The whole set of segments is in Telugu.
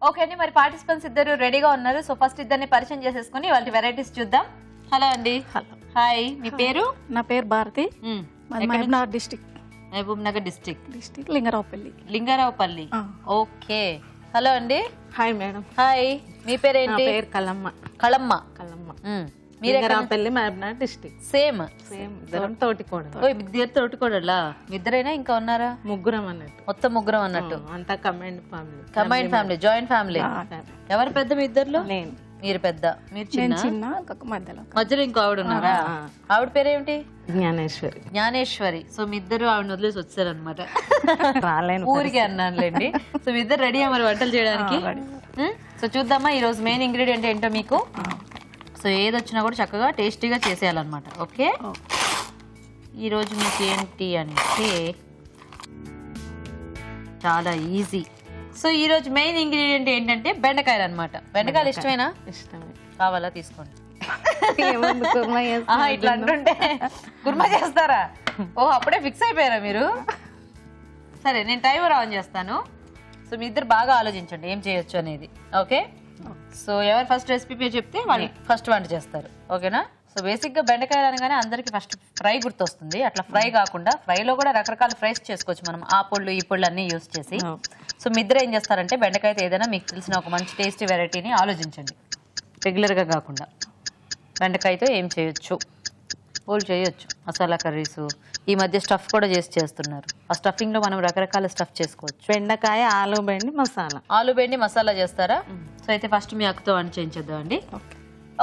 ఓకే అండి, మరి పార్టిసిపెంట్స్ ఇద్దరు రెడీగా ఉన్నారు. సో ఫస్ట్ ఇద్దరిని పరిచయం చేసేసుకుని వాళ్ళ వెరైటీస్ చూద్దాం. హలో అండి. హలో, హాయ్, మీ పేరు? నా పేరు Bharathi. Mahabubnagar Mahabub Nagar district Lingaraopalli. Lingaraopalli. Okay. Hello అండి. Hi madam. హాయ్, మీ పేరేంటి? పేరు కలమ్మ. కళమ్మ. లింగరావుపల్లి మహబూబ్నగర్ డిస్ట్రిక్ట్. సేమ్ ఇద్దరం తోటికోడలు. ఇద్దరు తోటికోడలా? ఇద్దరైనా ఇంకా ఉన్నారా? ముగ్గురం అన్నట్టు. మొత్తం ముగ్గురం అన్నట్టు. అంతా combined family. Combined family, joint family. ఎవరు పెద్ద మీ ఇద్దరులో? నేను. మీరు పెద్ద, మీరు చిన్న. మధ్యలో ఇంకో ఆవిడ ఉన్నారా? ఆవిడ పేరేమిటి? జ్ఞానేశ్వరి. జ్ఞానేశ్వరి. సో మీ ఇద్దరు ఆవిడ వదిలేసి వచ్చారనమాట. రాలేను, ఊరికే అన్నానులేండి. సో మీ ఇద్దరు రెడీ మరి వంటలు చేయడానికి? సో చూద్దామా ఈ రోజు మెయిన్ ఇంగ్రీడియంట్ ఏంటో మీకు. సో ఏది వచ్చినా కూడా చక్కగా టేస్టీగా చేసేయాలన్నమాట. ఓకే, ఈరోజు మీకు ఏంటి అంటే చాలా ఈజీ. సో ఈ రోజు మెయిన్ ఇంగ్రీడియంట్ ఏంటంటే బెండకాయలు అనమాట. బెండకాయలు ఇష్టమేనా? ఇష్టమే. కావాలా? తీసుకోండి. ఇట్లా అంటుంటే కుర్మా చేస్తారా? ఓ, అప్పుడే ఫిక్స్ అయిపోయారా మీరు? సరే, నేను టైమర్ ఆన్ చేస్తాను. సో మీ ఇద్దరు బాగా ఆలోచించండి ఏం చేయొచ్చు అనేది. ఓకే, సో ఎవరు ఫస్ట్ రెసిపీ పేరు చెప్తే వాళ్ళు ఫస్ట్ వంట చేస్తారు. ఓకేనా? సో బేసిక్ గా బెండకాయలు అనగానే అందరికి ఫస్ట్ ఫ్రై గుర్తొస్తుంది. అట్లా ఫ్రై కాకుండా ఫ్రైలో కూడా రకరకాల ఫ్రైస్ చేసుకోవచ్చు మనం, ఆ పొళ్ళు ఈ పొళ్ళు అన్ని యూస్ చేసి. సో మీ ఇద్దరు ఏం చేస్తారంటే బెండకాయతో ఏదైనా మీకు తెలిసిన ఒక మంచి టేస్టీ వెరైటీని ఆలోచించండి. రెగ్యులర్గా కాకుండా బెండకాయతో ఏం చేయొచ్చు? పోల్ చేయొచ్చు, మసాలా కర్రీస్. ఈ మధ్య స్టఫ్ కూడా చేస్తున్నారు. ఆ స్టఫింగ్ లో మనం రకరకాల స్టఫ్ చేసుకోవచ్చు. బెండకాయ, ఆలు బెండి మసాలా. ఆలు బెండి మసాలా చేస్తారా? సో అయితే ఫస్ట్ మీ అక్కతో వంట చేయించేద్దాం అండి.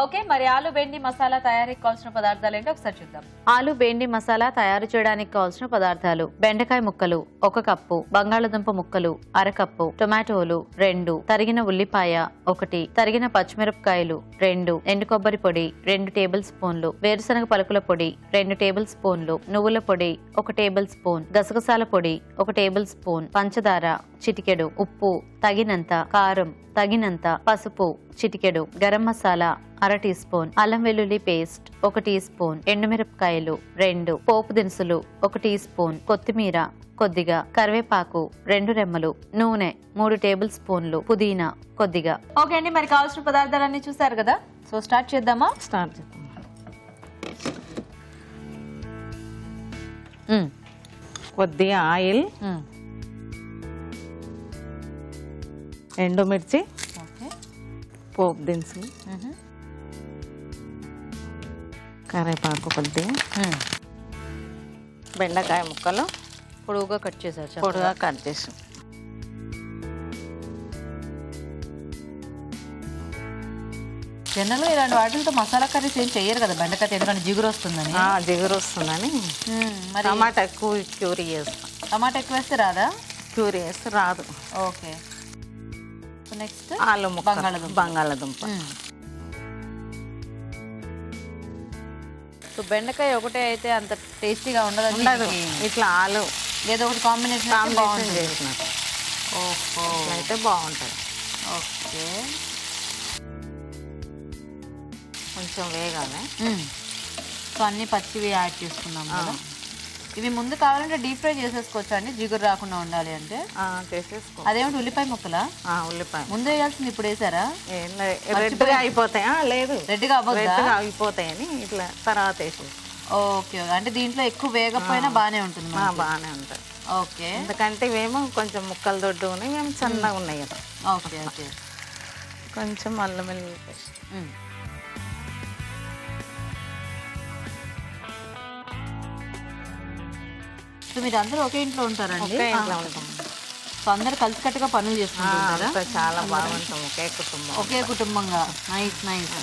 ఓకే, మరి ఆలు బెండి మసాలా తయారీకి కావాల్సిన పదార్థాలు ఏంటో ఒకసారి చూద్దాం. ఆలు బెండి మసాలా తయారు చేయడానికి కావాల్సిన పదార్థాలు: బెండకాయ ముక్కలు 1 కప్పు, బంగాళదుంప ముక్కలు 1/2 కప్పు, టొమాటోలు 2, తరిగిన ఉల్లిపాయ 1, తరిగిన పచ్చిమిరపకాయలు 2, ఎండు కొబ్బరి పొడి 2 టేబుల్ స్పూన్లు, వేరుశనగ పలుకుల పొడి 2 టేబుల్ స్పూన్లు, నువ్వుల పొడి 1 టేబుల్ స్పూన్, గసగసాల పొడి 1 టేబుల్ స్పూన్, పంచదార చిటికెడు, ఉప్పు తగినంత, కారం తగినంత, పసుపు చిటికెడు, గరం మసాలా 1/2 టీ స్పూన్, అల్లం వెల్లుల్లి పేస్ట్ 1 టీ స్పూన్, ఎండుమిరపకాయలు 2, పోపు దినుసులు 1 టీ స్పూన్, కొత్తిమీర కొద్దిగా, కరివేపాకు 2 రెమ్మలు, నూనె 3 టేబుల్ స్పూన్లు, పుదీనా కొద్దిగా. ఓకే అండి, మరి కావాల్సిన పదార్థాలన్నీ చూసారు కదా. సో స్టార్ట్ చేద్దామా? స్టార్ట్ చేద్దాం. కొద్దిగా ఆయిల్, ఎండుమిర్చి, పోపు దినుసులు, కరివేపాకు కొద్దిగా, బెండకాయ ముక్కలు పొడుగుగా కట్ చేశారు. పొడుగా కట్ చేసి జనరల్గా ఇలాంటి వాటితో మసాలా కర్రీస్ ఏం చెయ్యరు కదా బెండకాయ, ఎందుకంటే జిగురు వస్తుందని. జిగురు వస్తుందని టమాటా ఎక్కువ క్యూరీ చేస్తాం. టమాటా ఎక్కువ వేస్తే రాదా? క్యూరీ వేస్తే రాదు. ఓకే, నెక్స్ట్ ఆలు బంగాళదుంప. సో బెండకాయ ఒకటే అయితే అంత టేస్టీగా ఉండదు. ఇట్లా ఆలు ఏదో ఒకటి కాంబినేషన్ చేసినట్టు. ఓహో, అయితే బాగుంటుంది. ఓకే, కొంచెం వేగాలి. సో అన్ని పచ్చివి యాడ్ చేసుకున్నాం కదా. ఇవి ముందు కావాలంటే డీప్ ఫ్రై చేసేసుకోవచ్చు అండి, జిగురు రాకుండా ఉండాలి అంటే. చేసేసుకో. అదేమిటి ఉల్లిపాయ ముక్కలా? ఉల్లిపాయ ముందు వేయాల్సింది ఇప్పుడు వేసారా? రెడ్గా అయిపోతాయా? లేదు, రెడ్గా అయిపోతాయని ఇట్లా తర్వాత వేసేసి. ఓకే, అంటే దీంట్లో ఎక్కువ వేగపోయినా బాగానే ఉంటుంది. బాగానే ఉంటుంది. ఓకే, ఎందుకంటే ఇవేమో కొంచెం ముక్కలు దొడ్డు ఉన్నాయి, మేము సన్నగా ఉన్నాయి కదా. ఓకే ఓకే, కొంచెం అల్లం వెల్లుల్లి పేస్ట్. సో మీరు అందరూ ఒకే ఇంట్లో ఉంటారండి? ఒకే ఇంట్లో ఉంటాం. సో అందరు కలిసికట్టుగా పనులు చేసుకుంటారా? చాలా బాగుంటాం, ఒకే కుటుంబంగా. Nice nice.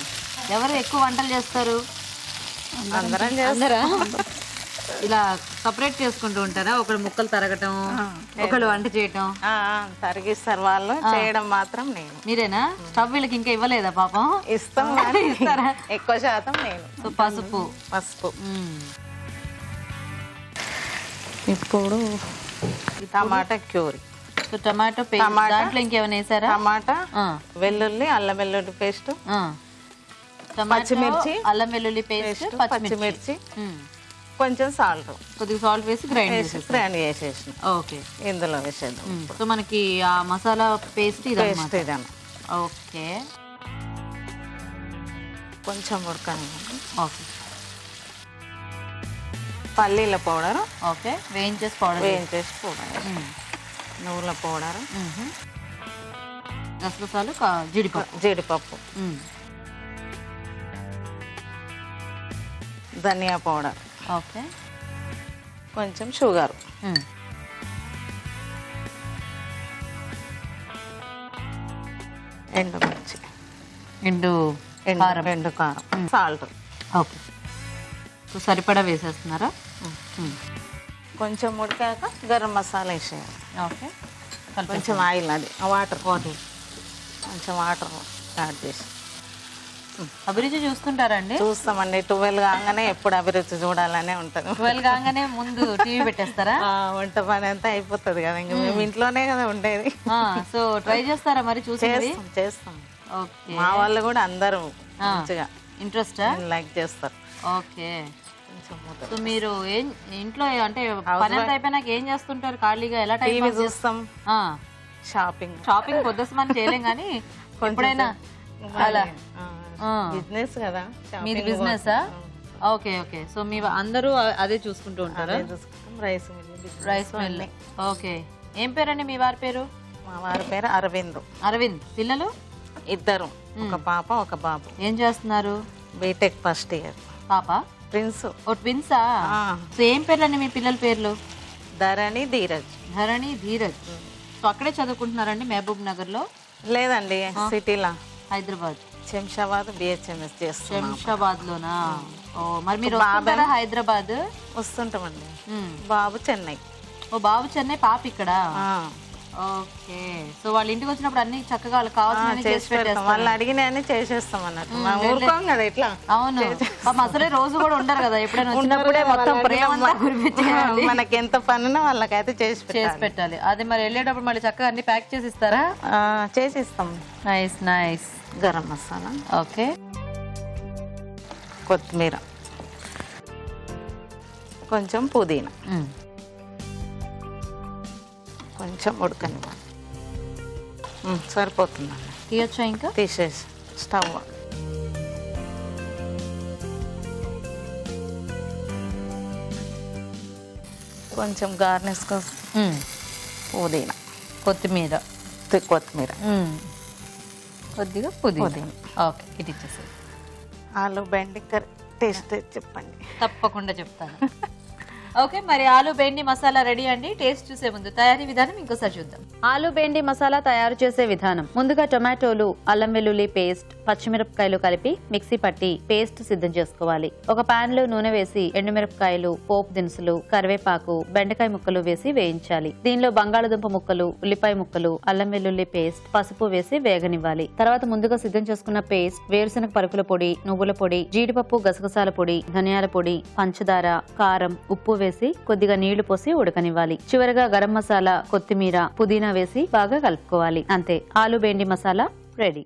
ఎవరు ఎక్కువ వంటలు చేస్తారు? అందరం చేస్తారా? ఇలా సపరేట్ చేసుకుంటూ ఉంటారా? ఒకళ్ళు ముక్కలు తరగటం, ఒకళ్ళు వంట చేయటం. తరిగిస్తారు వాళ్ళు, చేయడం మాత్రం నేను. మీరేనా? స్టవ్ వీళ్ళకి ఇంకా ఇవ్వలేదా పాపం? ఇస్తాం, ఇస్తారా? ఎక్కువ శాతం నేను. సో పసుపు ఇప్పుడు టమాటా క్యూరీ. సో టమాటో పేస్ట్, దాంట్లో ఇంకేమైనా వేసారా? టమాటా, వెల్లుల్లి, అల్లం వెల్లుల్లి పేస్ట్, పచ్చిమిర్చి, అల్లం వెల్లుల్లి పేస్ట్, పచ్చిమిర్చి, కొంచెం సాల్ట్ కొద్దిగా సాల్ట్ వేసి గ్రైండ్ గ్రైండ్ చేసేసిన ఓకే. ఇందులో వేసేద్దాం. సో మనకి ఆ మసాలా పేస్ట్ పేస్ట్ ఇదన్న ఓకే. కొంచెం ఉడకనివ్వండి. ఓకే పల్లీల పౌడర్ ఓకే. వేయించేసి పౌడర్ పౌడర్, నువ్వుల పౌడర్, గసగసాలు, జీడిపప్పు, ధనియా పౌడర్, ఓకే. కొంచెం షుగర్, ఎండుమిర్చి, ఎండు కారం, సాల్ట్. ఓకే. సో సరిపడా వేసేస్తున్నారా? కొంచెం ఉడికాక గరం మసాలా వేసేయాలి. ఓకే. కొంచెం ఆయిల్, అది వాటర్ కొంచెం వాటర్ యాడ్ చేసి అభిరుచి చూస్తుంటారండి? చూస్తామండి. 12 కాగానే ఎప్పుడు అభిరుచి చూడాలనే ఉంటుంది. 12 కాగానే ముందు టీవీ పెట్టేస్తారా? వంట పని అంతా అయిపోతుంది కదా, ఇంకా మేము ఇంట్లోనే కదా ఉండేది. సో ట్రై చేస్తారా మరి? చేస్తాం. ఓకే. మా వాళ్ళు కూడా అందరూ మంచిగా ఇంట్రెస్ట్ లైక్ చేస్తారు. ఓకే. సో మీరు ఇంట్లో అంటే పని అంతా అయిపోయినాక ఏం చేస్తుంటారు ఖాళీగా? ఎలా టైం పాస్ చూస్తాం? షాపింగ్ పొద్దుసమని చేయలేం కానీ ఎప్పుడైనా అలా బిజినెస్ కదా. మీది బిజినెస్? Okay okay. సో మీ అందరూ అదే చూసుకుంటూ ఉంటారా? Rice mill. ఓకే. ఏం పేరండి మీ వారి పేరు? మా వారి పేరు అరవింద్. అరవింద్. పిల్లలు? ఇద్దరు, ఒక పాప ఒక బాబు. ఏం చేస్తున్నారు? B Tech first year. పాప? ట్విన్స్. ఓ ట్విన్సా? సో ఏం పేర్లండి మీ పిల్లల పేర్లు? ధరణి, ధీరజ్. ధరణి, ధీరజ్. సో అక్కడే చదువుకుంటున్నారండి మహబూబ్ నగర్ లో? లేదండి, సిటీలా, హైదరాబాద్. శంషాబాద్ BHMS చేస్తాం. శంషాబాద్ లోనా? ఓ మరి మీరు వస్తుంటారా హైదరాబాద్? వస్తుంటామండి. బాబు చెన్నై. ఓ బాబు చెన్నై, పాప ఇక్కడ. ఓకే. సో వాళ్ళ ఇంటికి వచ్చినప్పుడు అన్ని చక్కగా వాళ్ళకి కావాల్సిన చేసి పెట్టేస్తాం. వాళ్ళు అడిగిన అన్ని చేసేస్తాం అన్నట్టు. ఊరుకోం కదా ఇట్లా. అవును. అసలే రోజు కూడా ఉండరు కదా, ఎప్పుడైనా వచ్చినప్పుడే మొత్తం ప్రేమ గురిపించేయాలి. మనకి ఎంత పనున్నా వాళ్ళకైతే చేసి పెట్టాలి. అది మరి వెళ్ళేటప్పుడు మళ్ళీ చక్కగా అన్ని ప్యాక్ చేసి ఇస్తారా? చేసిస్తాం. Nice nice. Garam masala, okay. కొత్తిమీర, కొంచెం పుదీనా, కొంచెం ఉడకనివ్వండి. సరిపోతుందండి. తీయొచ్చా? ఇంకా తీసేసి స్టవ్. కొంచెం గార్నిష్ కోసం పుదీనా, కొత్తిమీర, కొద్దిగా పుదీనా. ఓకే. ఇది ఇచ్చేసి ఆలు బెండి కర్రీ టేస్ట్ చెప్పండి. తప్పకుండా చెప్తాను. ఓకే. మరి ఆలు బెండి మసాలా రెడీ అండి. టేస్ట్ చూసే ముందు తయారీ విధానం ఇంకోసారి చూద్దాం. ఆలు బెండి మసాలా తయారు చేసే విధానం. ముందుగా టొమాటోలు, అల్లం వెల్లుల్లి పేస్ట్, పచ్చిమిరపకాయలు కలిపి మిక్సీ పట్టి పేస్ట్ సిద్ధం చేసుకోవాలి. ఒక పాన్ లో నూనె వేసి ఎండుమిరపకాయలు, పోపు దినుసులు, కరివేపాకు, బెండకాయ ముక్కలు వేసి వేయించాలి. దీనిలో బంగాళదుంప ముక్కలు, ఉల్లిపాయ ముక్కలు, అల్లం వెల్లుల్లి పేస్ట్, పసుపు వేసి వేగనివ్వాలి. తర్వాత ముందుగా సిద్ధం చేసుకున్న పేస్ట్, వేరుశనగ పరుపుల పొడి, నువ్వుల పొడి, జీడిపప్పు, గసగసాల పొడి, ధనియాల పొడి, పంచదార, కారం, ఉప్పు వేసి కొద్దిగా నీళ్లు పోసి ఉడకనివ్వాలి. చివరగా గరం మసాలా, కొత్తిమీర, పుదీనా వేసి బాగా కలుపుకోవాలి. అంతే, ఆలు బెండి మసాలా రెడీ.